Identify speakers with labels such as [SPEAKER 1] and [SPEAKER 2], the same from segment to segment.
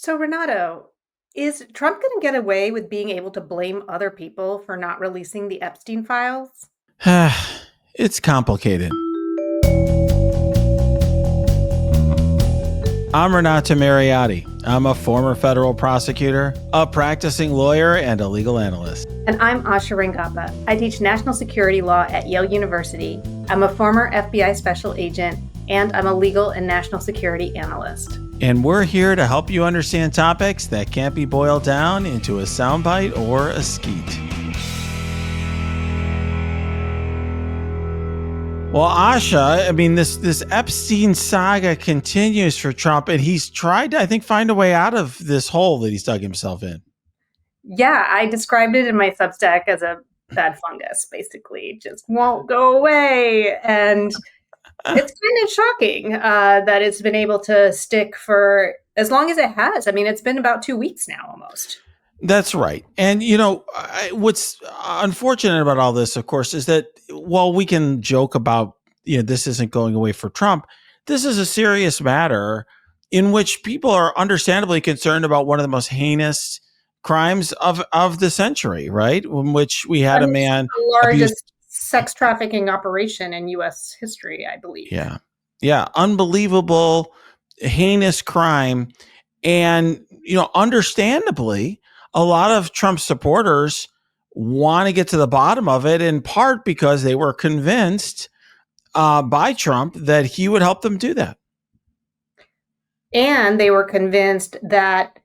[SPEAKER 1] So, Renato, is Trump going to get away with being able to blame other people for not releasing the Epstein files?
[SPEAKER 2] It's complicated. I'm Renato Mariotti. I'm a former federal prosecutor, a practicing lawyer, and a legal analyst.
[SPEAKER 1] And I'm Asha and Renato. I teach national security law at Yale University. I'm a former FBI special agent, and I'm a legal and national security analyst.
[SPEAKER 2] And we're here to help you understand topics that can't be boiled down into a soundbite or a skeet. Well, Asha, I mean, this Epstein saga continues for Trump, and he's tried to, I think, find a way out of this hole that he's dug himself in.
[SPEAKER 1] Yeah, I described it in my Substack as a bad fungus, basically. It just won't go away. And it's kind of shocking that it's been able to stick for as long as it has. I mean, it's been about 2 weeks now almost.
[SPEAKER 2] That's right. And, what's unfortunate about all this, of course, is that while we can joke about, this isn't going away for Trump, this is a serious matter in which people are understandably concerned about one of the most heinous crimes of the century, right? In which we had a man
[SPEAKER 1] the largest sex trafficking operation in U.S. history, I believe.
[SPEAKER 2] Yeah. Unbelievable, heinous crime. And, understandably, a lot of Trump supporters want to get to the bottom of it, in part because they were convinced by Trump that he would help them do that.
[SPEAKER 1] And they were convinced that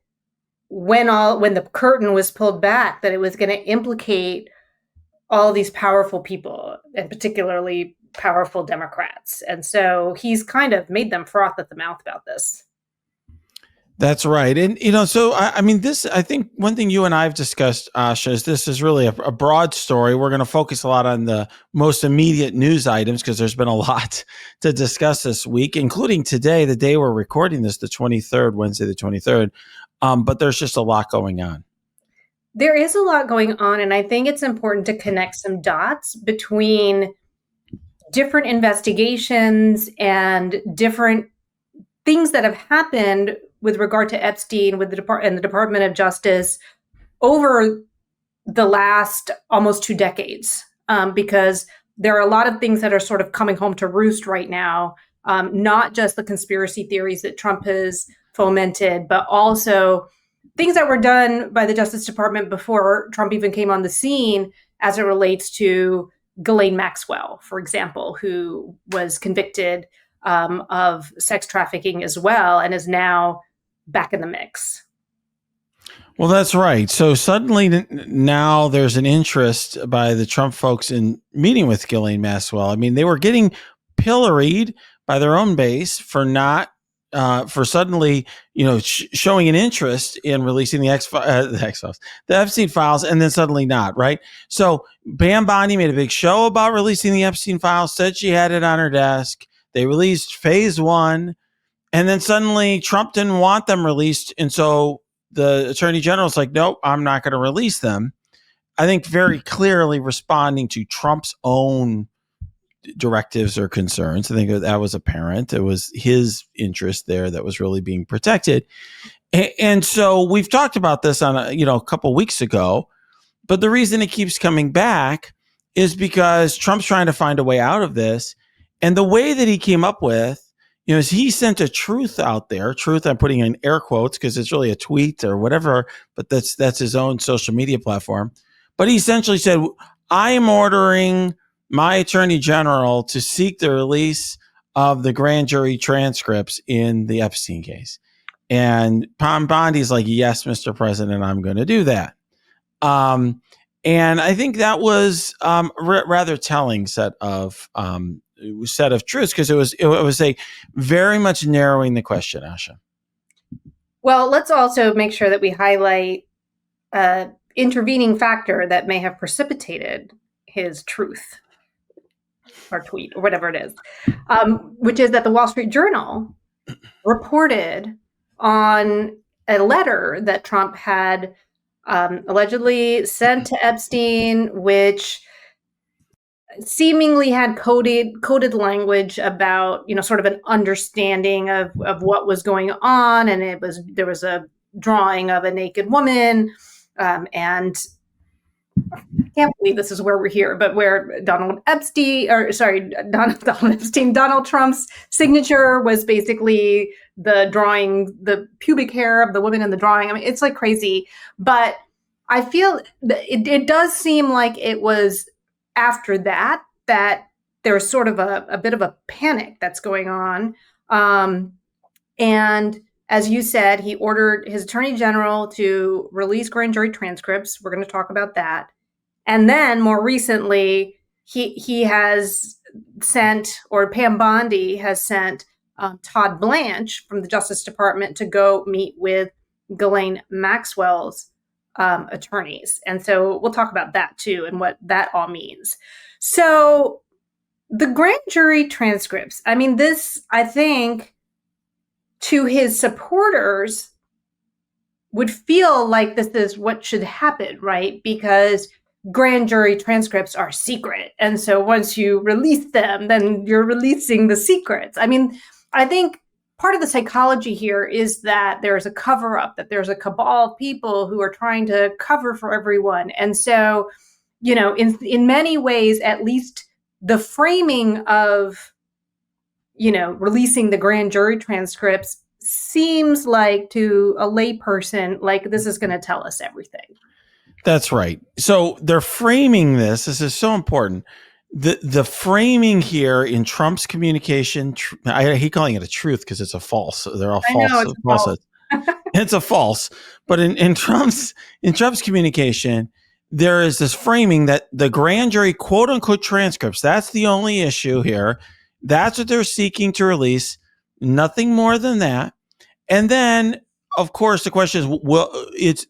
[SPEAKER 1] when the curtain was pulled back, that it was going to implicate all these powerful people, and particularly powerful Democrats. And so he's kind of made them froth at the mouth about this.
[SPEAKER 2] That's right. And, so, I think one thing you and I have discussed, Asha, is this is really a broad story. We're going to focus a lot on the most immediate news items because there's been a lot to discuss this week, including today, the day we're recording this, the 23rd, Wednesday, the 23rd. But there's just a lot going on.
[SPEAKER 1] There is a lot going on. And I think it's important to connect some dots between different investigations and different things that have happened with regard to Epstein with the Department of Justice over the last almost 2 decades, because there are a lot of things that are sort of coming home to roost right now, not just the conspiracy theories that Trump has fomented, but also things that were done by the Justice Department before Trump even came on the scene as it relates to Ghislaine Maxwell, for example, who was convicted of sex trafficking as well and is now back in the mix.
[SPEAKER 2] Well, that's right. So suddenly now there's an interest by the Trump folks in meeting with Ghislaine Maxwell. I mean, they were getting pilloried by their own base for not for suddenly, showing an interest in releasing the Epstein files, and then suddenly not, right? So Pam Bondi made a big show about releasing the Epstein files, said she had it on her desk. They released phase 1, and then suddenly Trump didn't want them released. And so the attorney general's like, nope, I'm not going to release them. I think very clearly responding to Trump's own directives or concerns. I think that was apparent. It was his interest there that was really being protected. And so we've talked about this on a couple weeks ago, but the reason it keeps coming back is because Trump's trying to find a way out of this. And the way that he came up with, is he sent a truth out there. Truth, I'm putting in air quotes because it's really a tweet or whatever, but that's his own social media platform. But he essentially said, I am ordering my attorney general to seek the release of the grand jury transcripts in the Epstein case. And Pam Bondi's like, yes, Mr. President, I'm going to do that. And I think that was rather telling set of truths, because it was a very much narrowing the question, Asha.
[SPEAKER 1] Well, let's also make sure that we highlight intervening factor that may have precipitated his truth or tweet or whatever it is, which is that the Wall Street Journal reported on a letter that Trump had allegedly sent to Epstein, which seemingly had coded language about, sort of an understanding of what was going on. And there was a drawing of a naked woman, and I can't believe this is where we're here, but where Donald Epstein, Donald Trump's signature was basically the drawing, the pubic hair of the woman in the drawing. I mean, it's like crazy, but I feel it does seem like it was after that there's sort of a bit of a panic that's going on. And as you said, he ordered his attorney general to release grand jury transcripts. We're going to talk about that. And then more recently, he has sent, or Pam Bondi has sent Todd Blanche from the Justice Department to go meet with Ghislaine Maxwell's attorneys. And so we'll talk about that too and what that all means. So the grand jury transcripts, I mean, this, I think, to his supporters would feel like this is what should happen, right? Because grand jury transcripts are secret. And so once you release them, then you're releasing the secrets. I mean, I think part of the psychology here is that there's a cover up, that there's a cabal of people who are trying to cover for everyone. And so, you know, in many ways, at least the framing of, you know, releasing the grand jury transcripts seems like, to a layperson, like this is going to tell us everything.
[SPEAKER 2] That's right. So they're framing this. This is so important. The framing here in Trump's communication, I hate calling it a truth because it's a false. They're all false.
[SPEAKER 1] I know, it's false.
[SPEAKER 2] It's a false. But in Trump's communication, there is this framing that the grand jury quote unquote transcripts, that's the only issue here. That's what they're seeking to release. Nothing more than that. And then, of course, the question is, well,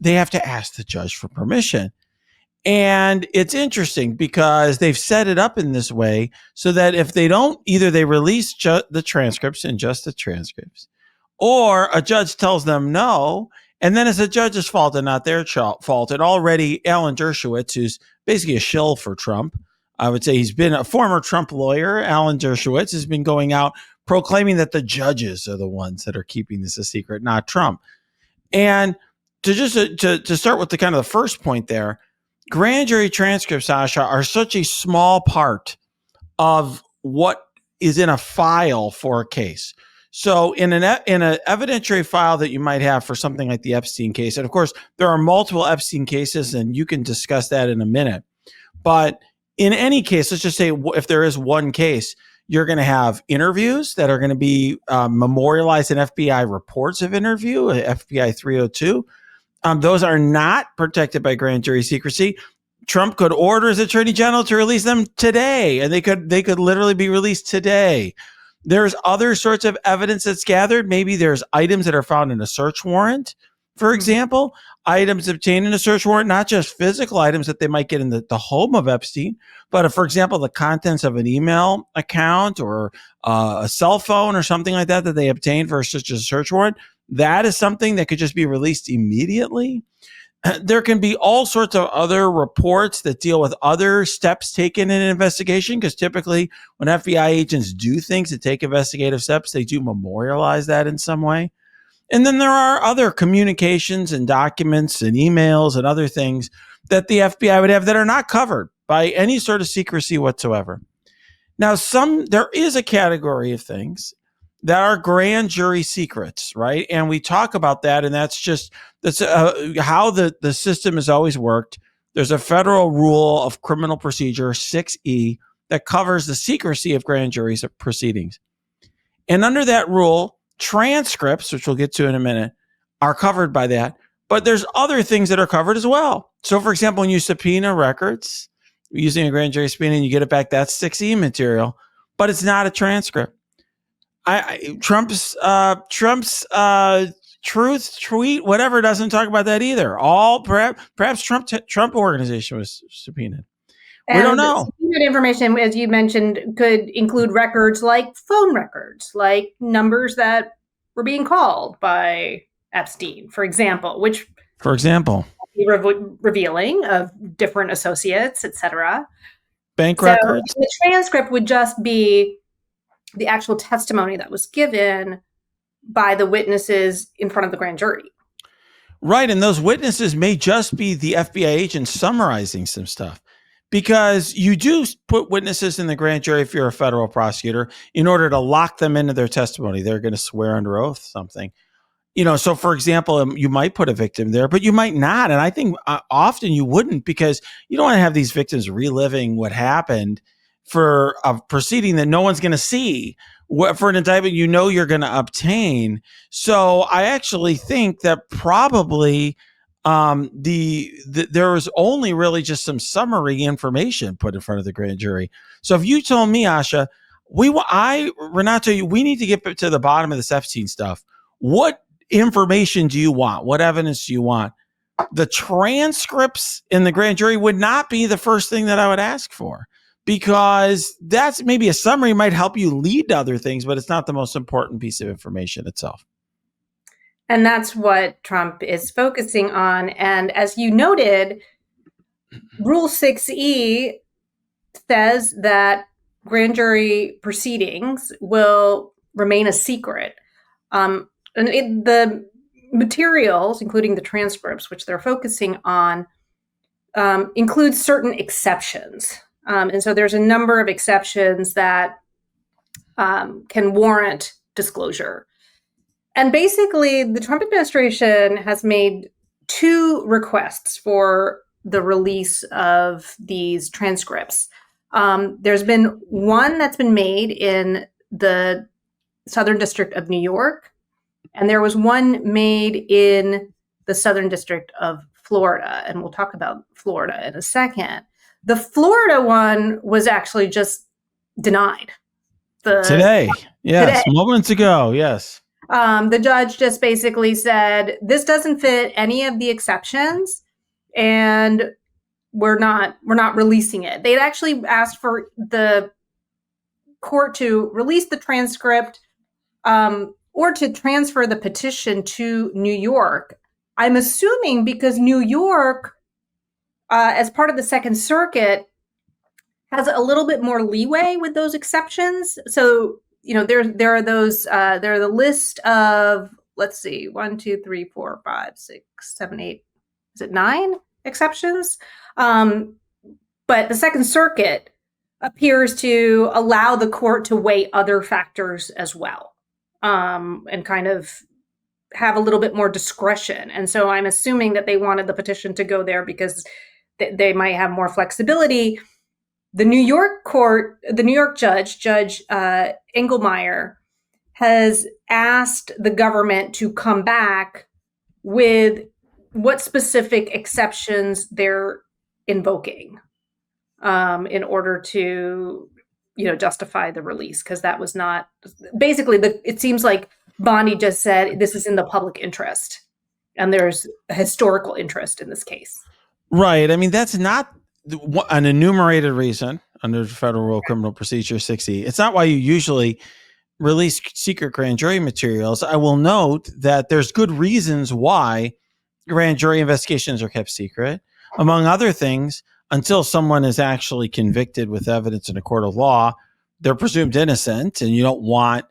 [SPEAKER 2] they have to ask the judge for permission. And it's interesting because they've set it up in this way so that if they don't, either they release the transcripts and just the transcripts, or a judge tells them no, and then it's the judge's fault and not their fault. And already Alan Dershowitz, who's basically a shill for Trump, I would say he's been a former Trump lawyer, Alan Dershowitz, has been going out proclaiming that the judges are the ones that are keeping this a secret, not Trump. And to start with the kind of the first point there, grand jury transcripts, Asha, are such a small part of what is in a file for a case. So in an evidentiary file that you might have for something like the Epstein case, and of course, there are multiple Epstein cases, and you can discuss that in a minute. But in any case, let's just say if there is one case, you're going to have interviews that are going to be memorialized in FBI reports of interview, FBI 302. Those are not protected by grand jury secrecy. Trump could order his attorney general to release them today, and they could literally be released today. There's other sorts of evidence that's gathered. Maybe there's items that are found in a search warrant, for example, items obtained in a search warrant, not just physical items that they might get in the home of Epstein, but for example, the contents of an email account or a cell phone or something like that they obtained for such a search warrant. That is something that could just be released immediately. There can be all sorts of other reports that deal with other steps taken in an investigation, because typically when FBI agents do things to take investigative steps, they do memorialize that in some way. And then there are other communications and documents and emails and other things that the FBI would have that are not covered by any sort of secrecy whatsoever. Now, there is a category of things that are grand jury secrets, right? And we talk about that, and that's how the system has always worked. There's a federal rule of criminal procedure, 6E, that covers the secrecy of grand jury proceedings. And under that rule, transcripts, which we'll get to in a minute, are covered by that. But there's other things that are covered as well. So, for example, when you subpoena records using a grand jury subpoena and you get it back, that's 6E material, but it's not a transcript. Trump's truth tweet, whatever, doesn't talk about that either. Perhaps Trump organization was subpoenaed. We don't know.
[SPEAKER 1] Subpoenaed information, as you mentioned, could include records like phone records, like numbers that were being called by Epstein, for example, which be revealing of different associates, etc.
[SPEAKER 2] Bank records.
[SPEAKER 1] The transcript would just be the actual testimony that was given by the witnesses in front of the grand jury.
[SPEAKER 2] Right. And those witnesses may just be the FBI agents summarizing some stuff, because you do put witnesses in the grand jury if you're a federal prosecutor in order to lock them into their testimony. They're going to swear under oath something. So for example, you might put a victim there, but you might not. And I think often you wouldn't, because you don't want to have these victims reliving what happened for a proceeding that no one's going to see, for an indictment you're going to obtain. So I actually think that probably there is only really just some summary information put in front of the grand jury. So if you told me, Asha, Renato, we need to get to the bottom of this Epstein stuff. What information do you want? What evidence do you want? The transcripts in the grand jury would not be the first thing that I would ask for, because that's maybe a summary, might help you lead to other things, but it's not the most important piece of information itself.
[SPEAKER 1] And that's what Trump is focusing on. And as you noted, Rule 6E says that grand jury proceedings will remain a secret. The materials, including the transcripts, which they're focusing on, include certain exceptions. And so there's a number of exceptions that can warrant disclosure. And basically, the Trump administration has made two requests for the release of these transcripts. There's been one that's been made in the Southern District of New York, and there was one made in the Southern District of Florida. And we'll talk about Florida in a second. The Florida one was actually just denied.
[SPEAKER 2] Today. Yes. Today. Moments ago. Yes.
[SPEAKER 1] The judge just basically said, this doesn't fit any of the exceptions, and we're not releasing it. They'd actually asked for the court to release the transcript, or to transfer the petition to New York. I'm assuming because New York, as part of the Second Circuit, has a little bit more leeway with those exceptions. So, there are those, there are the list of, let's see, 1, 2, 3, 4, 5, 6, 7, 8, is it 9 exceptions? But the Second Circuit appears to allow the court to weigh other factors as well, and kind of have a little bit more discretion. And so I'm assuming that they wanted the petition to go there because they might have more flexibility. The New York court, the New York judge, Judge Engelmeyer, has asked the government to come back with what specific exceptions they're invoking in order to, justify the release, because that was not basically it seems like Bondi just said this is in the public interest, and there's a historical interest in this case.
[SPEAKER 2] Right. I mean, that's not an enumerated reason under Federal Rule Criminal Procedure 60. It's not why you usually release secret grand jury materials. I will note that there's good reasons why grand jury investigations are kept secret, among other things. Until someone is actually convicted with evidence in a court of law, they're presumed innocent, and you don't want,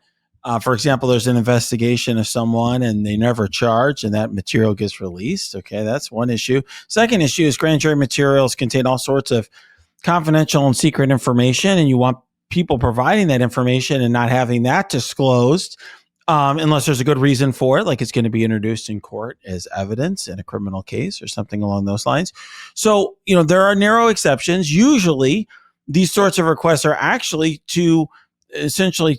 [SPEAKER 2] for example, there's an investigation of someone and they never charge and that material gets released. Okay, that's one issue. Second issue is grand jury materials contain all sorts of confidential and secret information, and you want people providing that information and not having that disclosed unless there's a good reason for it, like it's going to be introduced in court as evidence in a criminal case or something along those lines. So, there are narrow exceptions. Usually these sorts of requests are actually to essentially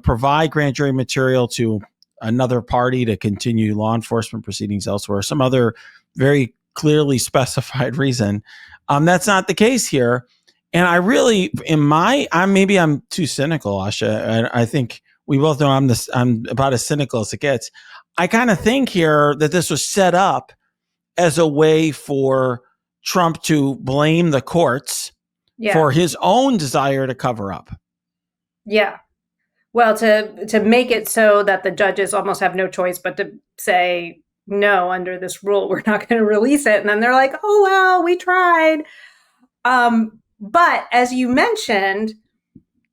[SPEAKER 2] provide grand jury material to another party to continue law enforcement proceedings elsewhere, some other very clearly specified reason. That's not the case here. And I really, maybe I'm too cynical, Asha. I think we both know I'm about as cynical as it gets. I kind of think here that this was set up as a way for Trump to blame the courts for his own desire to cover up.
[SPEAKER 1] Yeah. Well, to make it so that the judges almost have no choice but to say, no, under this rule, we're not going to release it. And then they're like, oh, well, we tried. But as you mentioned,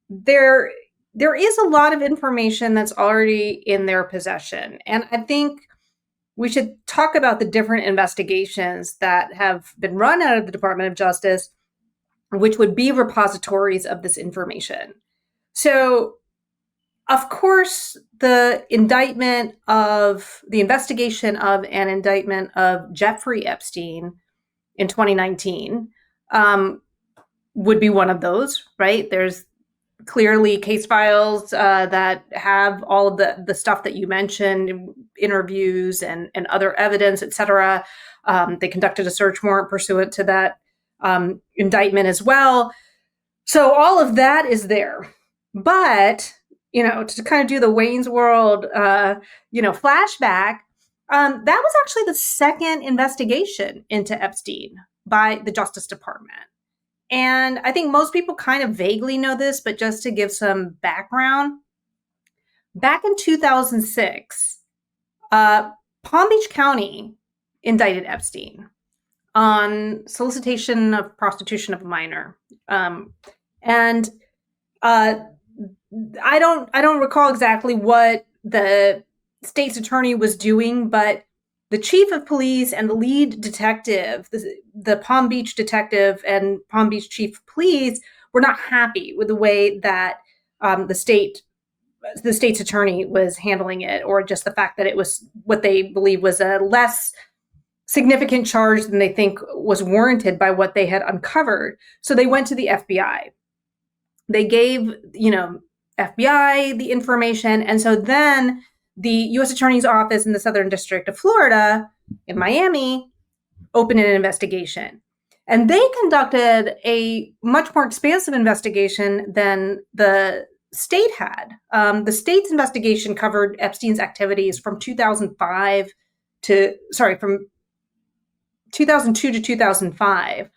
[SPEAKER 1] there is a lot of information that's already in their possession. And I think we should talk about the different investigations that have been run out of the Department of Justice, which would be repositories of this information. So, of course, the investigation of an indictment of Jeffrey Epstein in 2019 would be one of those, right? There's clearly case files that have all of the stuff that you mentioned, interviews and other evidence, et cetera. They conducted a search warrant pursuant to that indictment as well. So all of that is there. But, to kind of do the Wayne's World, flashback, that was actually the second investigation into Epstein by the Justice Department. And I think most people kind of vaguely know this, but just to give some background, back in 2006, Palm Beach County indicted Epstein on solicitation of prostitution of a minor. And I don't recall exactly what the state's attorney was doing, but the chief of police and the lead detective, the Palm Beach detective and Palm Beach chief of police, were not happy with the way that the state's attorney was handling it, or just the fact that it was what they believe was a less significant charge than they think was warranted by what they had uncovered. So they went to the FBI. They gave, FBI the information. And so then the U.S. Attorney's Office in the Southern District of Florida in Miami opened an investigation. And they conducted a much more expansive investigation than the state had. The state's investigation covered Epstein's activities from 2002 to 2005.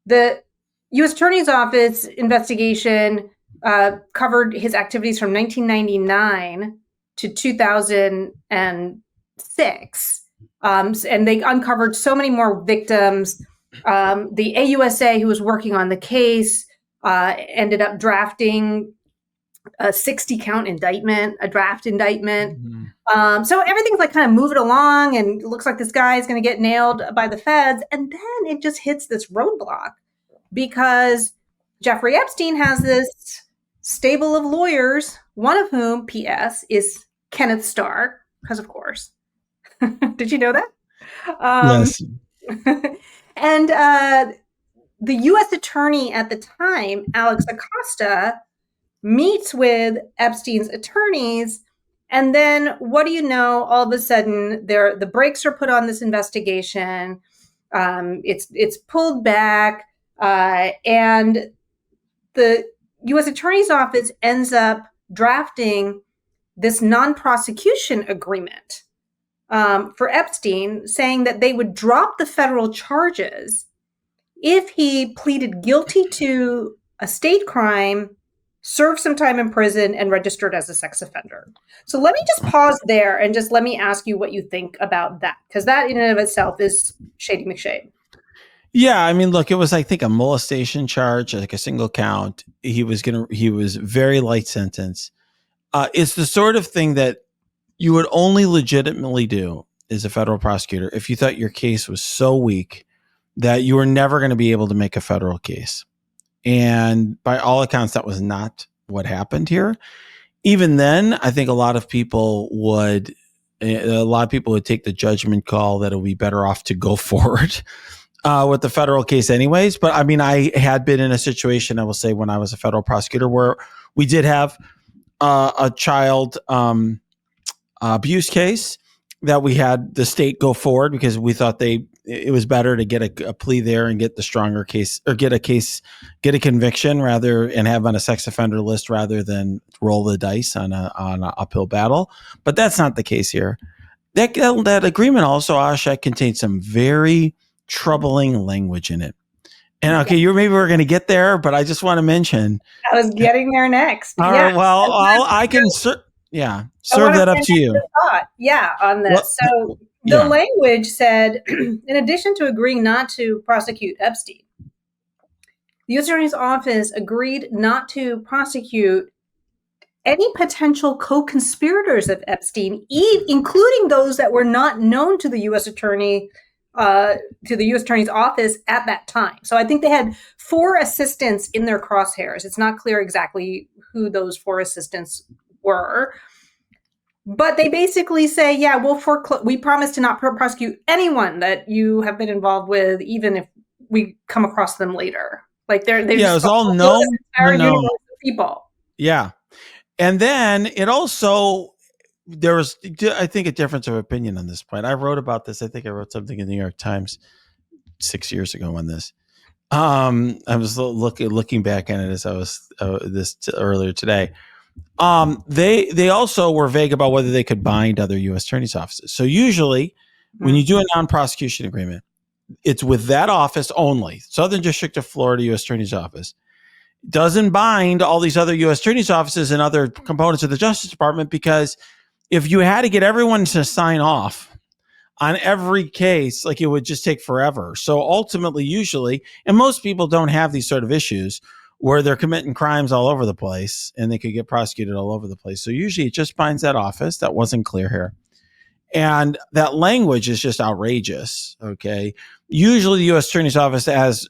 [SPEAKER 1] The U.S. Attorney's Office investigation covered his activities from 1999 to 2006. And they uncovered so many more victims. The AUSA, who was working on the case, ended up drafting a 60-count indictment, a draft indictment. Mm-hmm. So everything's like kind of moving along, and it looks like this guy is going to get nailed by the feds. And then it just hits this roadblock because Jeffrey Epstein has this stable of lawyers, one of whom, P.S., is Kenneth Starr, because of course. Did you know that?
[SPEAKER 2] Yes.
[SPEAKER 1] And the U.S. attorney at the time, Alex Acosta, meets with Epstein's attorneys. And then what do you know? All of a sudden, the brakes are put on this investigation. It's pulled back. And the U.S. Attorney's Office ends up drafting this non-prosecution agreement for Epstein, saying that they would drop the federal charges if he pleaded guilty to a state crime, served some time in prison, and registered as a sex offender. So let me just pause there and just let me ask you what you think about that, because that in and of itself is Shady McShade.
[SPEAKER 2] Yeah, I mean, look, it was, I think, a molestation charge, like a single count. He was very light sentence. It's the sort of thing that you would only legitimately do as a federal prosecutor if you thought your case was so weak that you were never going to be able to make a federal case. And by all accounts, that was not what happened here. Even then, I think a lot of people would take the judgment call that it would be better off to go forward with the federal case anyways. But I mean, I had been in a situation, I will say, when I was a federal prosecutor, where we did have a child abuse case that we had the state go forward because we thought it was better to get a plea there and get the stronger case, or get a conviction and have on a sex offender list rather than roll the dice on an uphill battle. But that's not the case here. That agreement also, Asha, contains some very troubling language in it. And okay, maybe we're going to get there, but I just want to mention.
[SPEAKER 1] I was getting there next.
[SPEAKER 2] All right, well, I can serve that up to you.
[SPEAKER 1] On this. Well, the language said, in addition to agreeing not to prosecute Epstein, the U.S. Attorney's Office agreed not to prosecute any potential co-conspirators of Epstein, including those that were not known to the U.S. Attorney's office at that time. So I think they had 4 assistants in their crosshairs. It's not clear exactly who those 4 assistants were. But they basically say, yeah, we promise to not prosecute anyone that you have been involved with, even if we come across them later. Like
[SPEAKER 2] it was all known.
[SPEAKER 1] Universe of people.
[SPEAKER 2] Yeah. And then it also, there was, I think, a difference of opinion on this point. I wrote about this. I think I wrote something in the New York Times 6 years ago on this. I was looking back at it as I was earlier today. They also were vague about whether they could bind other U.S. attorneys' offices. So usually, when you do a non-prosecution agreement, it's with that office only. Southern District of Florida U.S. Attorney's Office doesn't bind all these other U.S. attorneys' offices and other components of the Justice Department, because if you had to get everyone to sign off on every case, like, it would just take forever. So ultimately, usually, and most people don't have these sort of issues where they're committing crimes all over the place and they could get prosecuted all over the place. So usually it just binds that office. That wasn't clear here. And that language is just outrageous. Okay. Usually the U.S. Attorney's Office has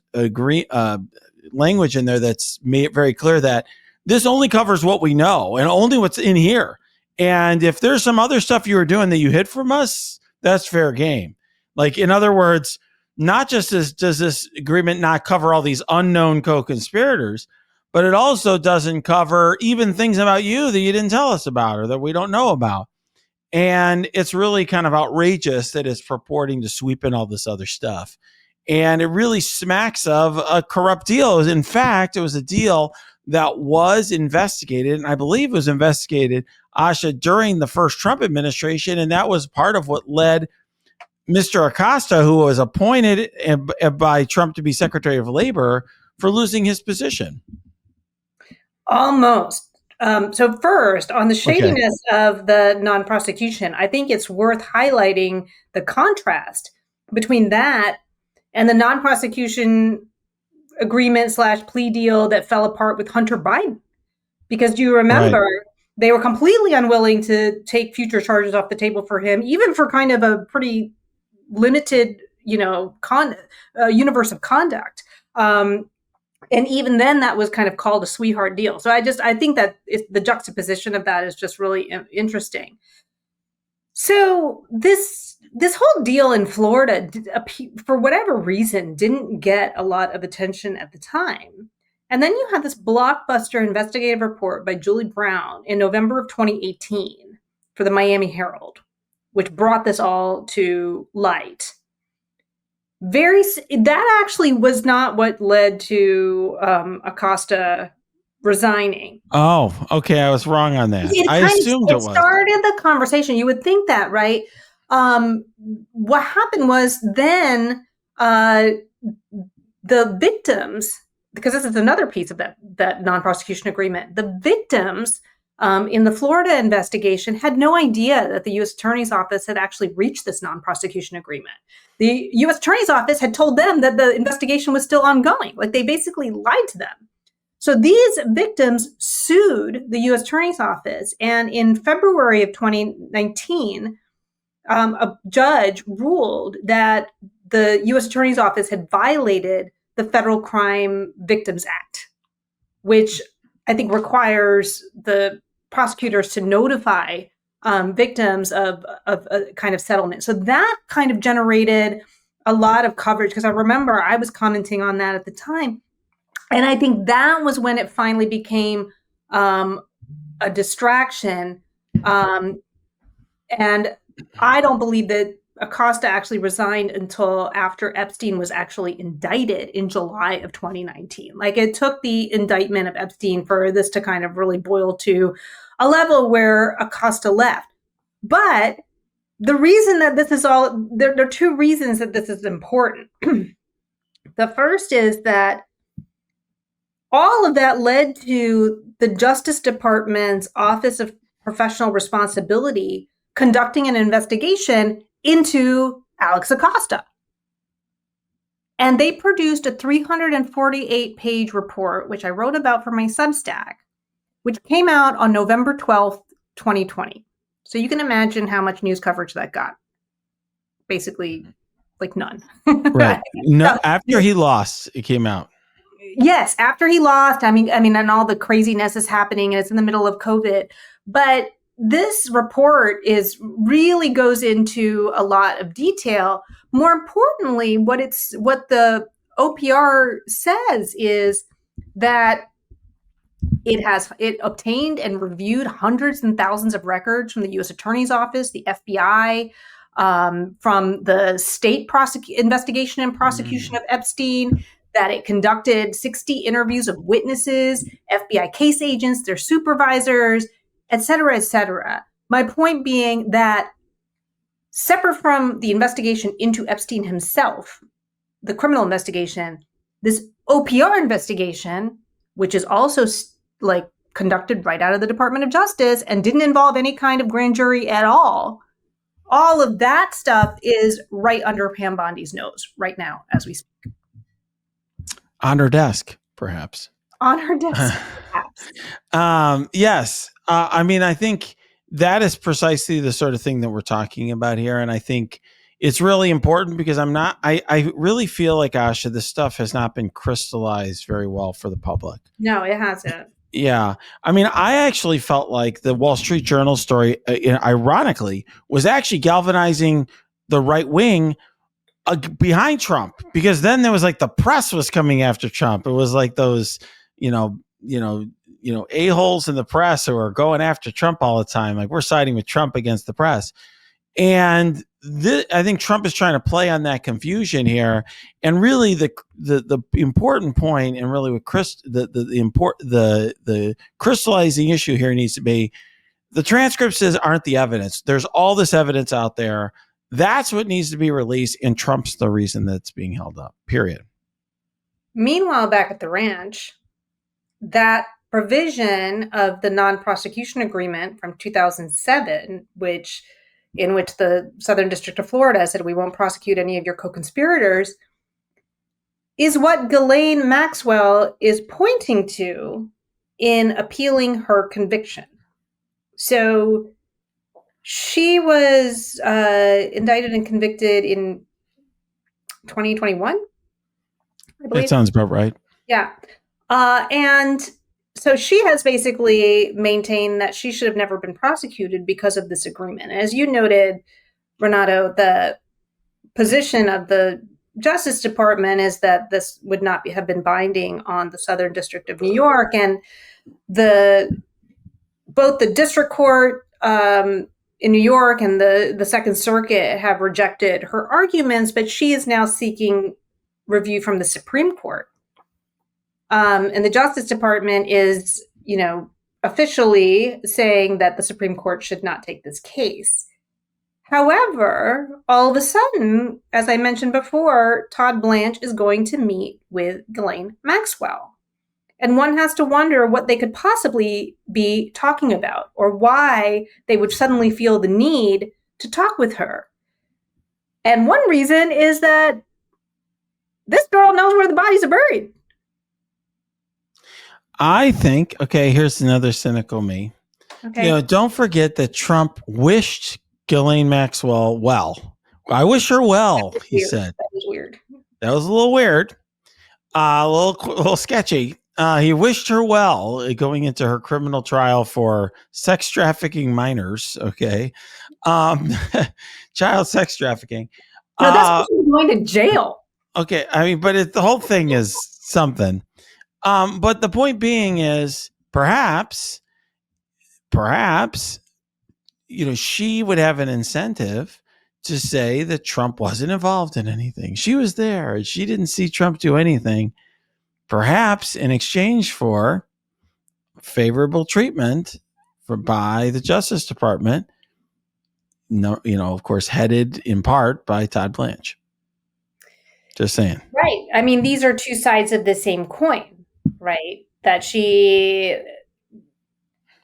[SPEAKER 2] language in there that's made it very clear that this only covers what we know and only what's in here. And if there's some other stuff you were doing that you hid from us, that's fair game. Like, in other words, not just does this agreement not cover all these unknown co-conspirators, but it also doesn't cover even things about you that you didn't tell us about or that we don't know about. And it's really kind of outrageous that it's purporting to sweep in all this other stuff. And it really smacks of a corrupt deal. In fact, it was a deal that was investigated, and I believe it was investigated, Asha, during the first Trump administration. And that was part of what led Mr. Acosta, who was appointed by Trump to be Secretary of Labor, for losing his position.
[SPEAKER 1] Almost. So first, on the shadiness of the non-prosecution, I think it's worth highlighting the contrast between that and the non-prosecution agreement / plea deal that fell apart with Hunter Biden. Because do you remember, they were completely unwilling to take future charges off the table for him, even for kind of a pretty limited, universe of conduct. And even then, that was kind of called a sweetheart deal. So I think that the juxtaposition of that is just really interesting. So this whole deal in Florida, for whatever reason, didn't get a lot of attention at the time. And then you had this blockbuster investigative report by Julie Brown in November of 2018 for the Miami Herald, which brought this all to light. That actually was not what led to Acosta resigning.
[SPEAKER 2] Oh, okay. I was wrong on that. I assumed it was. It
[SPEAKER 1] started the conversation. You would think that, right? What happened was then the victims, because this is another piece of that non-prosecution agreement, the victims in the Florida investigation had no idea that the U.S. Attorney's Office had actually reached this non-prosecution agreement. The U.S. Attorney's Office had told them that the investigation was still ongoing. Like, they basically lied to them. So these victims sued the U.S. Attorney's Office. And in February of 2019, a judge ruled that the U.S. Attorney's Office had violated the Federal Crime Victims Act, which I think requires the prosecutors to notify victims of a kind of settlement. So that kind of generated a lot of coverage, because I remember I was commenting on that at the time. And I think that was when it finally became a distraction. And I don't believe that Acosta actually resigned until after Epstein was actually indicted in July of 2019. Like, it took the indictment of Epstein for this to kind of really boil to a level where Acosta left. But the reason that this is there are 2 reasons that this is important. The first is that all of that led to the Justice Department's Office of Professional Responsibility conducting an investigation into Alex Acosta. And they produced a 348-page report, which I wrote about for my Substack, which came out on November 12th, 2020. So you can imagine how much news coverage that got. Basically, like none.
[SPEAKER 2] Right. No, after he lost, it came out.
[SPEAKER 1] Yes, after he lost. I mean, and all the craziness is happening, and it's in the middle of COVID. But this report really goes into a lot of detail. More importantly, what the OPR says is that it obtained and reviewed hundreds and thousands of records from the U.S. Attorney's Office, the FBI, from the state investigation and prosecution of Epstein, that it conducted 60 interviews of witnesses, FBI case agents, their supervisors, et cetera, et cetera. My point being that separate from the investigation into Epstein himself, the criminal investigation, this OPR investigation, which is also like conducted right out of the Department of Justice and didn't involve any kind of grand jury at all of that stuff is right under Pam Bondi's nose right now as we speak.
[SPEAKER 2] On her desk, perhaps.
[SPEAKER 1] On her desk, perhaps.
[SPEAKER 2] Yes. I mean, I think that is precisely the sort of thing that we're talking about here. And I think it's really important because I really feel like, Asha, this stuff has not been crystallized very well for the public.
[SPEAKER 1] No, it hasn't.
[SPEAKER 2] Yeah. I mean, I actually felt like the Wall Street Journal story, ironically, was actually galvanizing the right wing behind Trump, because then there was like the press was coming after Trump. It was like those, a-holes in the press who are going after Trump all the time. Like, we're siding with Trump against the press. And I think Trump is trying to play on that confusion here. And really the important point, and really what the crystallizing issue here needs to be, the transcripts aren't the evidence. There's all this evidence out there. That's what needs to be released, and Trump's the reason that's being held up, period.
[SPEAKER 1] Meanwhile, back at the ranch, that provision of the non-prosecution agreement from 2007, in which the Southern District of Florida said we won't prosecute any of your co-conspirators, is what Ghislaine Maxwell is pointing to in appealing her conviction. So she was indicted and convicted in 2021, I believe.
[SPEAKER 2] That sounds about right.
[SPEAKER 1] Yeah. And so she has basically maintained that she should have never been prosecuted because of this agreement. As you noted, Renato, the position of the Justice Department is that this would not have been binding on the Southern District of New York, and both the district court in New York and the Second Circuit have rejected her arguments, but she is now seeking review from the Supreme Court. And the Justice Department is, officially saying that the Supreme Court should not take this case. However, all of a sudden, as I mentioned before, Todd Blanche is going to meet with Ghislaine Maxwell. And one has to wonder what they could possibly be talking about, or why they would suddenly feel the need to talk with her. And one reason is that this girl knows where the bodies are buried.
[SPEAKER 2] I think, okay, here's another cynical me. Okay. Don't forget that Trump wished Ghislaine Maxwell well. I wish her well, he said.
[SPEAKER 1] That was weird.
[SPEAKER 2] That was a little weird. A little sketchy. He wished her well going into her criminal trial for sex trafficking minors. Okay. Child sex trafficking.
[SPEAKER 1] No, that's going to jail.
[SPEAKER 2] Okay. I mean, but the whole thing is something. But the point being is perhaps, she would have an incentive to say that Trump wasn't involved in anything. She was there. She didn't see Trump do anything. Perhaps in exchange for favorable treatment by the Justice Department, of course, headed in part by Todd Blanche. Just saying.
[SPEAKER 1] Right. I mean, these are two sides of the same coin, right? That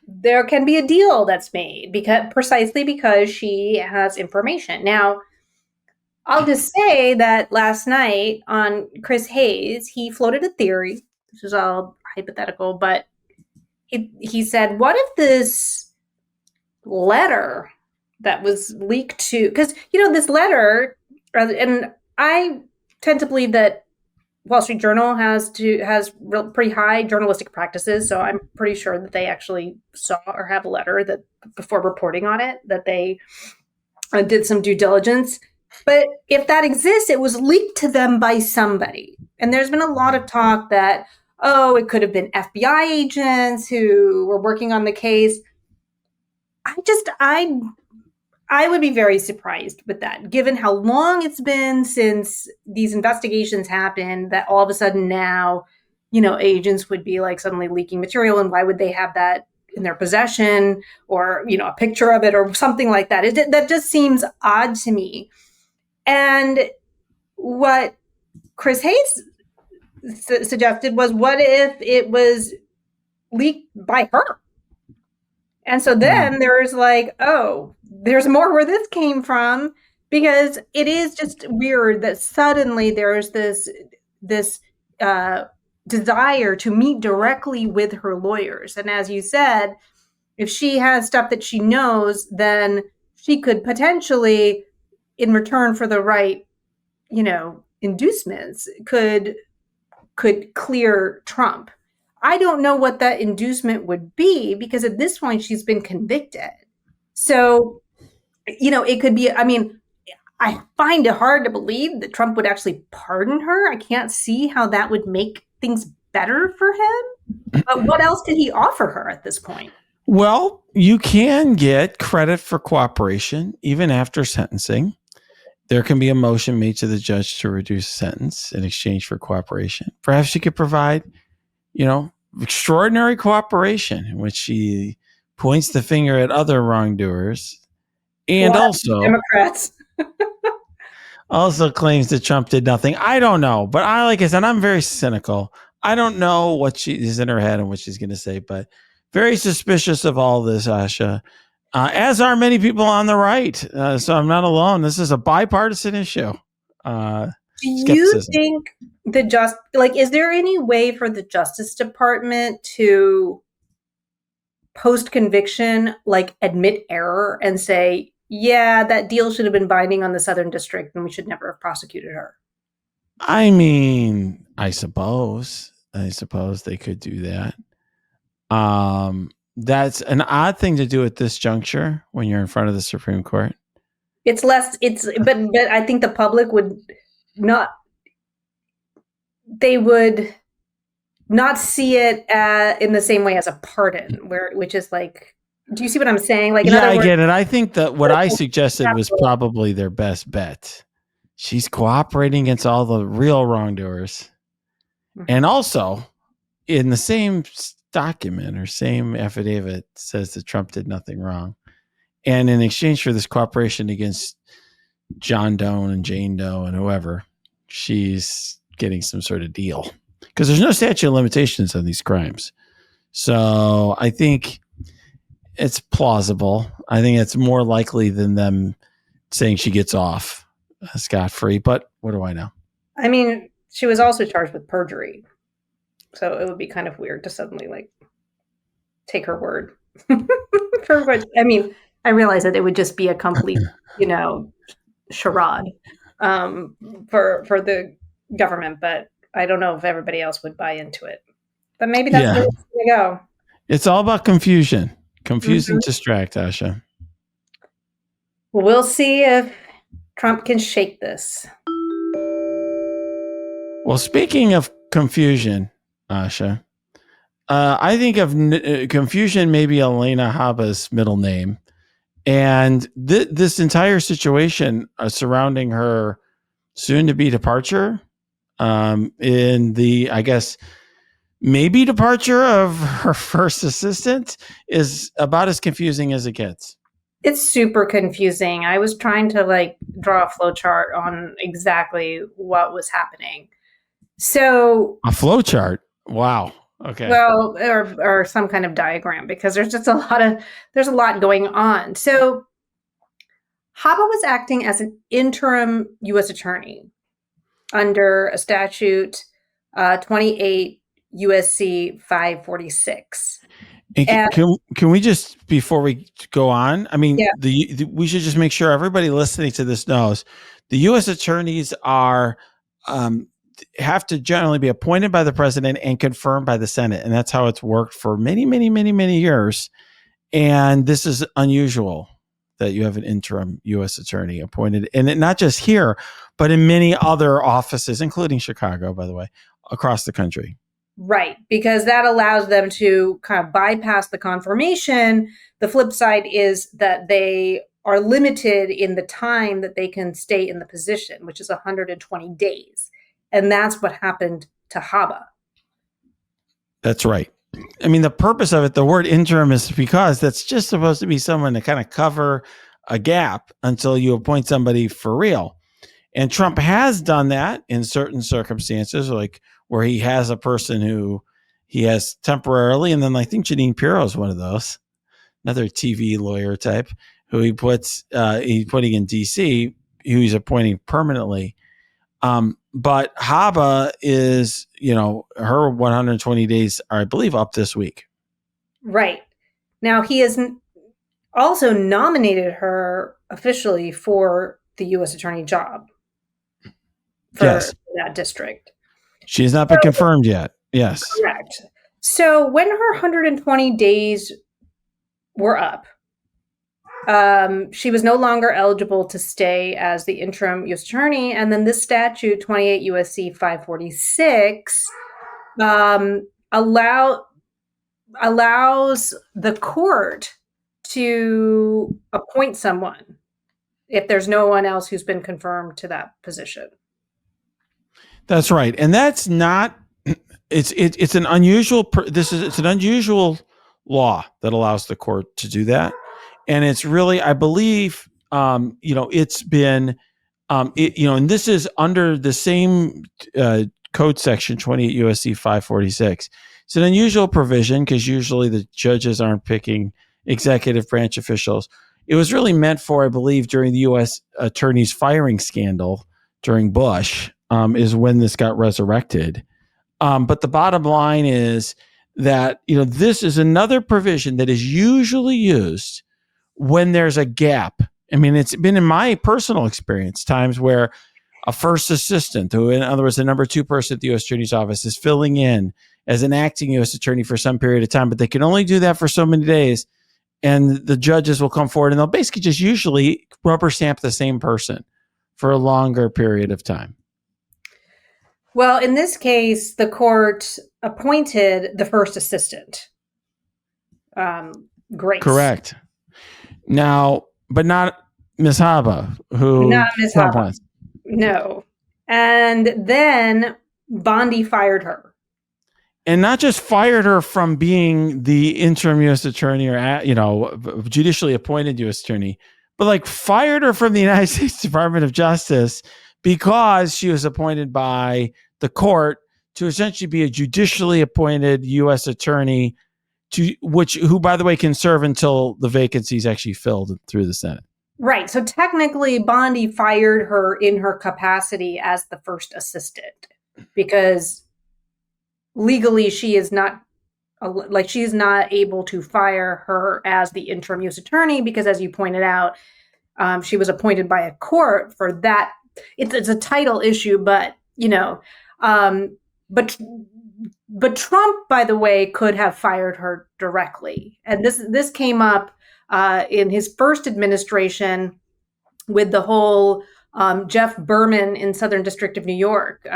[SPEAKER 1] there can be a deal that's made precisely because she has information. Now, I'll just say that last night on Chris Hayes, he floated a theory. This is all hypothetical, but he said, what if this letter that was leaked to, because, this letter, and I tend to believe that Wall Street Journal has pretty high journalistic practices, so I'm pretty sure that they actually saw or have a letter that before reporting on it, that they did some due diligence. But if that exists, it was leaked to them by somebody. And there's been a lot of talk that, oh, it could have been FBI agents who were working on the case. I would be very surprised with that, given how long it's been since these investigations happened, that all of a sudden now, agents would be like suddenly leaking material, and why would they have that in their possession, or, a picture of it or something like that. That just seems odd to me. And what Chris Hayes suggested was, what if it was leaked by her? And so then there's like, oh, there's more where this came from, because it is just weird that suddenly there's this desire to meet directly with her lawyers. And as you said, if she has stuff that she knows, then she could potentially, in return for the right, inducements, could clear Trump. I don't know what that inducement would be, because at this point she's been convicted. So, it could be, I find it hard to believe that Trump would actually pardon her. I can't see how that would make things better for him. But what else did he offer her at this point?
[SPEAKER 2] Well, you can get credit for cooperation even after sentencing. There can be a motion made to the judge to reduce the sentence in exchange for cooperation. Perhaps she could provide, extraordinary cooperation in which she points the finger at other wrongdoers, and
[SPEAKER 1] Democrats
[SPEAKER 2] also claims that Trump did nothing. I don't know, but like I said, I'm very cynical. I don't know what she is in her head and what she's going to say, but very suspicious of all this, Asha, as are many people on the right. So I'm not alone. This is a bipartisan issue.
[SPEAKER 1] Do you think is there any way for the Justice Department to post-conviction, admit error and say, yeah, that deal should have been binding on the Southern District and we should never have prosecuted her?
[SPEAKER 2] I suppose they could do that. That's an odd thing to do at this juncture when you're in front of the Supreme Court.
[SPEAKER 1] But I think the public would not see it in the same way as a pardon, which is like, do you see what I'm saying?
[SPEAKER 2] I get it. I think that what I suggested was probably their best bet. She's cooperating against all the real wrongdoers. Mm-hmm. And also, in the same document or same affidavit, says that Trump did nothing wrong. And in exchange for this cooperation against John Doe and Jane Doe and whoever, she's getting some sort of deal. Because there's no statute of limitations on these crimes. So I think it's plausible. I think it's more likely than them saying she gets off scot-free. But what do I know?
[SPEAKER 1] She was also charged with perjury. So it would be kind of weird to suddenly take her word. I realize that it would just be a complete, charade for the government, but I don't know if everybody else would buy into it. But maybe that's where it's going to go.
[SPEAKER 2] It's all about confusion. Confusing distract, Asha.
[SPEAKER 1] Well, we'll see if Trump can shake this.
[SPEAKER 2] Well, speaking of confusion, Asha, I think of confusion maybe Alina Habba's middle name. And this entire situation surrounding her soon-to-be departure in the, I guess, maybe departure of her first assistant is about as confusing as it gets.
[SPEAKER 1] It's super confusing. I was trying to draw a flowchart on exactly what was happening. So
[SPEAKER 2] a flowchart. Wow. Okay.
[SPEAKER 1] Well, or some kind of diagram, because there's just a lot going on. So Habba was acting as an interim U.S. attorney under a statute 28 USC 546. And
[SPEAKER 2] Can we just, before we go on, I mean,
[SPEAKER 1] yeah,
[SPEAKER 2] we should just make sure everybody listening to this knows the U.S. attorneys are um, have to generally be appointed by the president and confirmed by the Senate, and that's how it's worked for many, many, many, many years. And this is unusual that you have an interim U.S. attorney appointed, and not just here, but in many other offices, including Chicago, by the way, across the country.
[SPEAKER 1] right, because that allows them to kind of bypass the confirmation. The flip side is that they are limited in the time that they can stay in the position, which is 120 days. And that's what happened to Habba.
[SPEAKER 2] That's right. I mean, the purpose of it, the word interim, is because that's just supposed to be someone to kind of cover a gap until you appoint somebody for real. And Trump has done that in certain circumstances, like where he has a person who he has temporarily. And then I think Jeanine Pirro is one of those, another TV lawyer type who he's putting in DC, who he's appointing permanently. But Habba is, her 120 days are, I believe, up this week.
[SPEAKER 1] Right. Now, he has also nominated her officially for the U.S. Attorney job for
[SPEAKER 2] Yes.
[SPEAKER 1] that district.
[SPEAKER 2] She has not been confirmed yet. Yes.
[SPEAKER 1] Correct. So when her 120 days were up, she was no longer eligible to stay as the interim U.S. attorney. And then this statute, 28 U.S.C. 546, allows the court to appoint someone if there's no one else who's been confirmed to that position.
[SPEAKER 2] That's right. And that's not, it's an unusual, it's an unusual law that allows the court to do that. And it's really, I believe, it's been, and this is under the same code section, 28 USC 546. It's an unusual provision because usually the judges aren't picking executive branch officials. It was really meant for, I believe, during the U.S. attorney's firing scandal during Bush, is when this got resurrected. But the bottom line is that, this is another provision that is usually used when there's a gap. I mean, it's been in my personal experience times where a first assistant, who in other words, the number two person at the U.S. Attorney's Office, is filling in as an acting U.S. attorney for some period of time, but they can only do that for so many days. And the judges will come forward and they'll basically just usually rubber stamp the same person for a longer period of time.
[SPEAKER 1] Well, in this case, the court appointed the first assistant, Grace.
[SPEAKER 2] Correct. Now, but not Ms. Habba, who
[SPEAKER 1] not Ms. Habba. No. And then Bondi fired her.
[SPEAKER 2] And not just fired her from being the interim U.S. attorney or, judicially appointed U.S. attorney, but like fired her from the United States Department of Justice because she was appointed by the court to essentially be a judicially appointed U.S. attorney, who, by the way, can serve until the vacancy is actually filled through the Senate.
[SPEAKER 1] Right. So technically, Bondi fired her in her capacity as the first assistant because legally she is not able to fire her as the interim U.S. attorney because, as you pointed out, she was appointed by a court for that. It's a title issue, but but Trump, by the way, could have fired her directly, and this came up in his first administration with the whole Jeff Berman in Southern District of New York.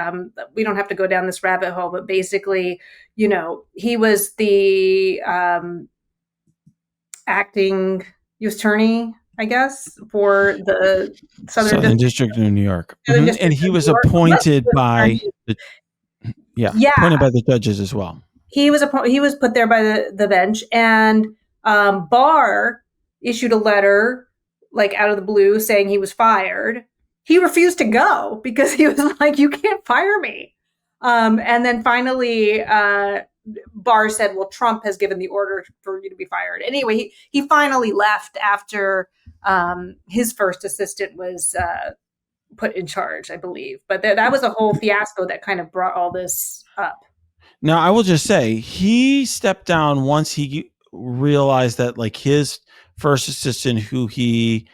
[SPEAKER 1] We don't have to go down this rabbit hole, but basically, he was the acting U.S. attorney, I guess, for the Southern
[SPEAKER 2] District of New York. Mm-hmm. And he was appointed by appointed by the judges as well.
[SPEAKER 1] He was put there by the bench, and Barr issued a letter like out of the blue saying he was fired. He refused to go because he was like, "You can't fire me." And then finally, Barr said, "Well, Trump has given the order for you to be fired." Anyway, he finally left after his first assistant was put in charge, I believe. But that was a whole fiasco that kind of brought all this up.
[SPEAKER 2] Now, I will just say he stepped down once he realized that like his first assistant, who he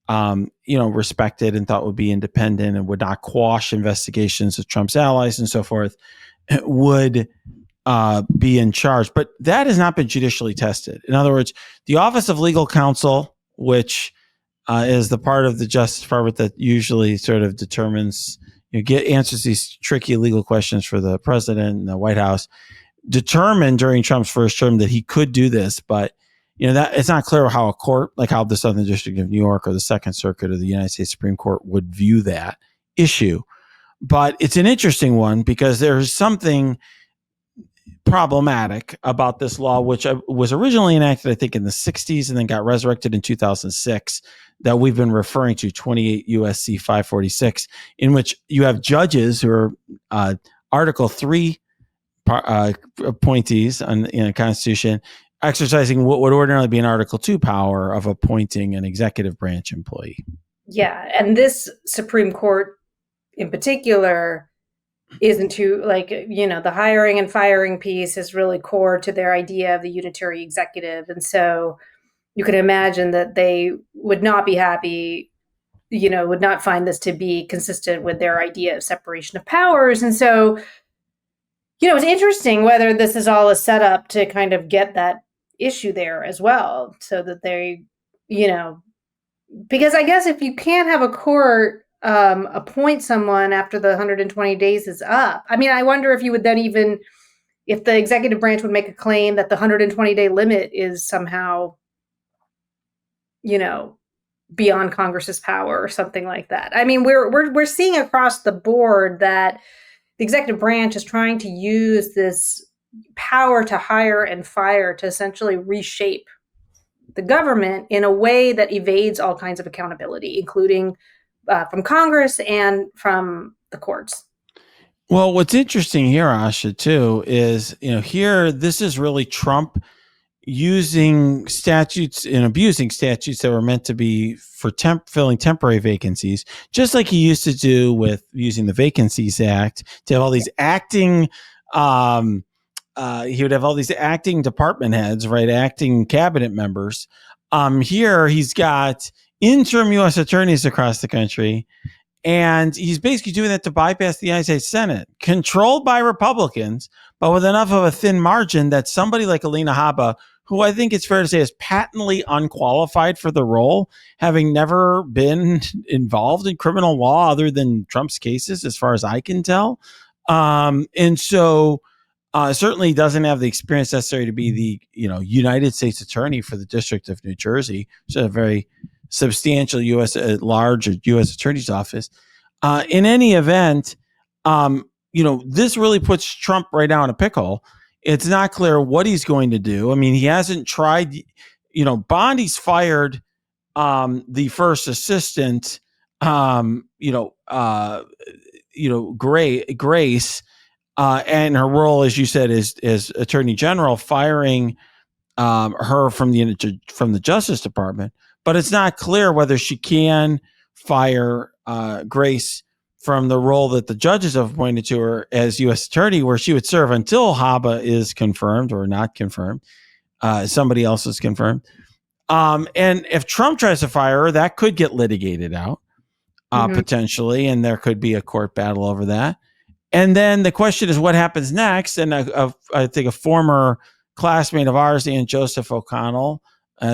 [SPEAKER 2] respected and thought would be independent and would not quash investigations of Trump's allies and so forth, would be in charge. But that has not been judicially tested. In other words, the Office of Legal Counsel, which is the part of the Justice Department that usually sort of determines, answers these tricky legal questions for the president and the White House, determined during Trump's first term that he could do this, but that it's not clear how a court, like how the Southern District of New York or the Second Circuit or the United States Supreme Court would view that issue. But it's an interesting one because there's something problematic about this law, which was originally enacted, I think, in the 60s and then got resurrected in 2006, that we've been referring to, 28 USC 546, in which you have judges who are Article 3 appointees in the Constitution, exercising what would ordinarily be an Article 2 power of appointing an executive branch employee.
[SPEAKER 1] Yeah, and this Supreme Court in particular is into, like, the hiring and firing piece is really core to their idea of the unitary executive. And so you can imagine that they would not be happy, would not find this to be consistent with their idea of separation of powers. And so, it's interesting whether this is all a setup to kind of get that issue there as well, so that they, because I guess if you can't have a court appoint someone after the 120 days is up, I mean, I wonder if you would then even, if the executive branch would make a claim that the 120-day limit is somehow, beyond Congress's power or something like that. I mean, we're seeing across the board that the executive branch is trying to use this power to hire and fire to essentially reshape the government in a way that evades all kinds of accountability, including from Congress and from the courts.
[SPEAKER 2] Well, what's interesting here, Asha, too, is, here, this is really Trump using statutes and abusing statutes that were meant to be for filling temporary vacancies, just like he used to do with using the Vacancies Act to have all these acting, he would have all these acting department heads, right? Acting cabinet members. Here he's got interim U.S. attorneys across the country, and he's basically doing that to bypass the United States Senate, controlled by Republicans, but with enough of a thin margin that somebody like Alina Habba, who I think it's fair to say is patently unqualified for the role, having never been involved in criminal law other than Trump's cases, as far as I can tell. And so certainly doesn't have the experience necessary to be the United States Attorney for the District of New Jersey, which is a very substantial large U.S. Attorney's office. In any event, this really puts Trump right now in a pickle. It's not clear what he's going to do. I mean, he hasn't tried. Bondi's fired the first assistant. Grace. And her role, as you said, is Attorney General, firing her from the Justice Department. But it's not clear whether she can fire Grace from the role that the judges have appointed to her as U.S. Attorney, where she would serve until Habba is confirmed or not confirmed. Somebody else is confirmed. And if Trump tries to fire her, that could get litigated out potentially, and there could be a court battle over that. And then the question is what happens next. And I think a former classmate of ours, Ann Joseph O'Connell,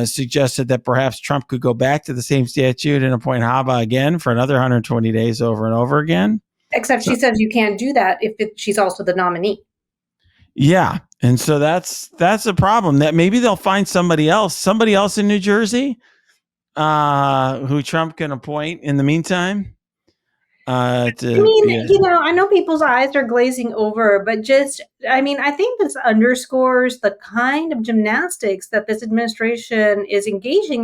[SPEAKER 2] suggested that perhaps Trump could go back to the same statute and appoint Habba again for another 120 days over and over again.
[SPEAKER 1] Except she says you can't do that if she's also the nominee.
[SPEAKER 2] Yeah. And so that's a problem, that maybe they'll find somebody else in New Jersey who Trump can appoint in the meantime. I
[SPEAKER 1] know people's eyes are glazing over, but I think this underscores the kind of gymnastics that this administration is engaging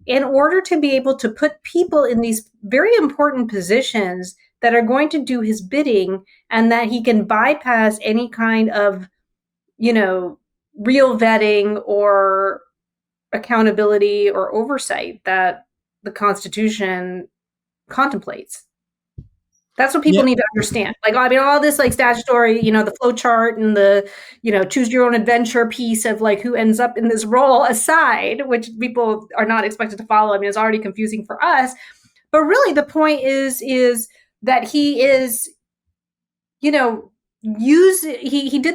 [SPEAKER 1] in order to be able to put people in these very important positions that are going to do his bidding, and that he can bypass any kind of, real vetting or accountability or oversight that the Constitution contemplates. That's what people
[SPEAKER 2] Yeah.
[SPEAKER 1] need to understand. Like, I mean, all this like statutory, the flow chart and the, choose your own adventure piece of like who ends up in this role aside, which people are not expected to follow. I mean, it's already confusing for us. But really the point is that he is, he did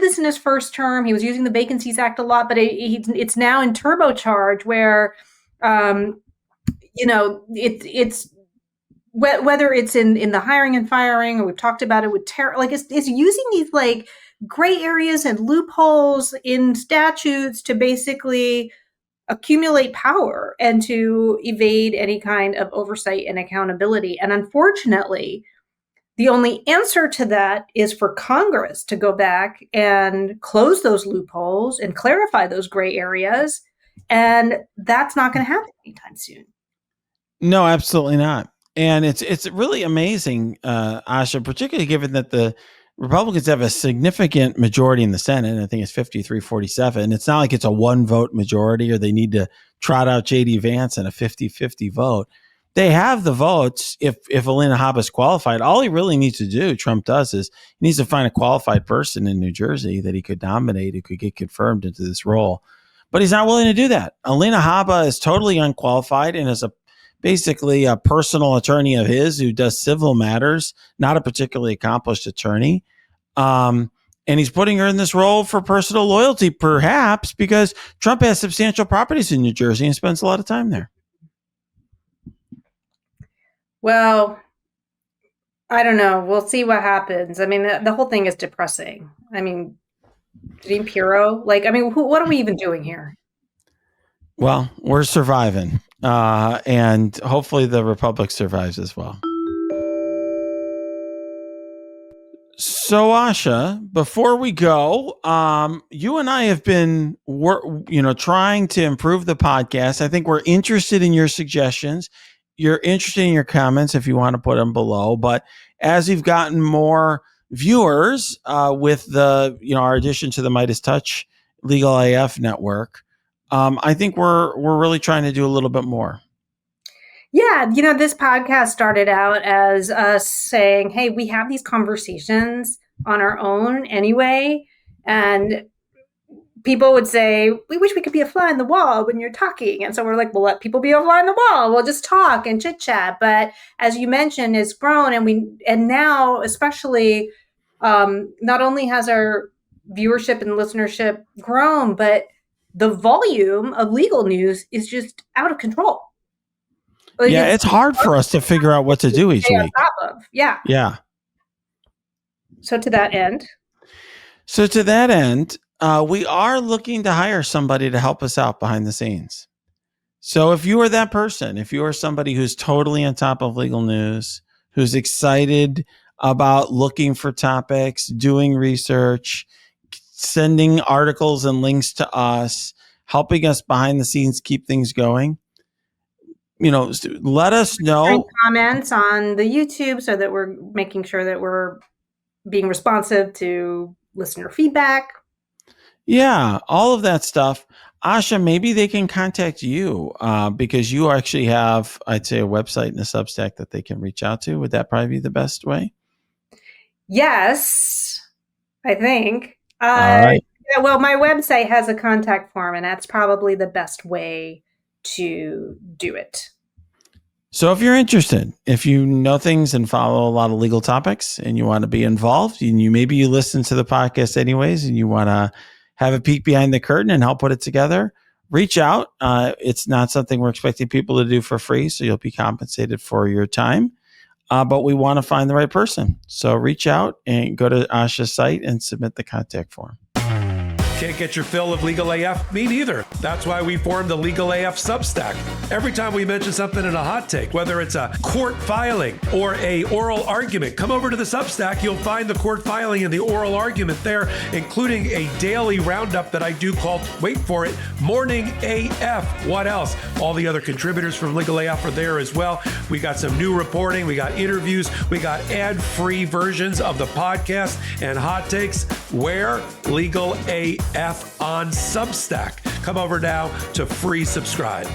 [SPEAKER 1] this in his first term. He was using the Vacancies Act a lot, but it's now in turbocharge where, it's whether it's in the hiring and firing, or we've talked about it with terror, like it's using these like gray areas and loopholes in statutes to basically accumulate power and to evade any kind of oversight and accountability. And unfortunately, the only answer to that is for Congress to go back and close those loopholes and clarify those gray areas. And that's not going to happen anytime soon.
[SPEAKER 2] No, absolutely not. And it's really amazing, Asha, particularly given that the Republicans have a significant majority in the Senate. I think it's 53-47. It's not like it's a one vote majority or they need to trot out JD Vance in a 50-50 vote. They have the votes. If Alina Habba is qualified, all he really needs to do, Trump does, is he needs to find a qualified person in New Jersey that he could nominate, who could get confirmed into this role. But he's not willing to do that. Alina Habba is totally unqualified and is basically a personal attorney of his who does civil matters, not a particularly accomplished attorney. And he's putting her in this role for personal loyalty, perhaps because Trump has substantial properties in New Jersey and spends a lot of time there.
[SPEAKER 1] Well, I don't know. We'll see what happens. I mean, the whole thing is depressing. I mean, Jean Pirro, what are we even doing here?
[SPEAKER 2] Well, we're surviving. And hopefully the Republic survives as well. So, Asha, before we go, you and I have been, trying to improve the podcast. I think we're interested in your suggestions. You're interested in your comments if you want to put them below. But as we've gotten more viewers with our addition to the Midas Touch Legal AF network, I think we're really trying to do a little bit more.
[SPEAKER 1] Yeah, this podcast started out as us saying, hey, we have these conversations on our own anyway. And people would say, we wish we could be a fly on the wall when you're talking. And so we're like, we'll let people be a fly on the wall. We'll just talk and chit chat. But as you mentioned, it's grown. And now, especially, not only has our viewership and listenership grown, but the volume of legal news is just out of control.
[SPEAKER 2] Like it's hard for us to figure out what to do each week.
[SPEAKER 1] Yeah.
[SPEAKER 2] Yeah.
[SPEAKER 1] So to that end,
[SPEAKER 2] we are looking to hire somebody to help us out behind the scenes. So if you are that person, if you are somebody who's totally on top of legal news, who's excited about looking for topics, doing research, sending articles and links to us, helping us behind the scenes keep things going, let us know.
[SPEAKER 1] Comments on the YouTube so that we're making sure that we're being responsive to listener feedback.
[SPEAKER 2] Yeah, all of that stuff. Asha, maybe they can contact you because you actually have, I'd say, a website and a Substack that they can reach out to. Would that probably be the best way?
[SPEAKER 1] Yes, I think.
[SPEAKER 2] All right.
[SPEAKER 1] Yeah, well, my website has a contact form, and that's probably the best way to do it.
[SPEAKER 2] So if you're interested, if you know things and follow a lot of legal topics and you want to be involved, and maybe you listen to the podcast anyways and you want to have a peek behind the curtain and help put it together, reach out. It's not something we're expecting people to do for free, so you'll be compensated for your time. But we want to find the right person. So reach out and go to Asha's site and submit the contact form.
[SPEAKER 3] Can't get your fill of Legal AF? Me neither. That's why we formed the Legal AF Substack. Every time we mention something in a hot take, whether it's a court filing or a oral argument, come over to the Substack. You'll find the court filing and the oral argument there, including a daily roundup that I do called, wait for it, Morning AF. What else? All the other contributors from Legal AF are there as well. We got some new reporting. We got interviews. We got ad-free versions of the podcast and hot takes. Where? Legal AF on Substack. Come over now to free subscribe.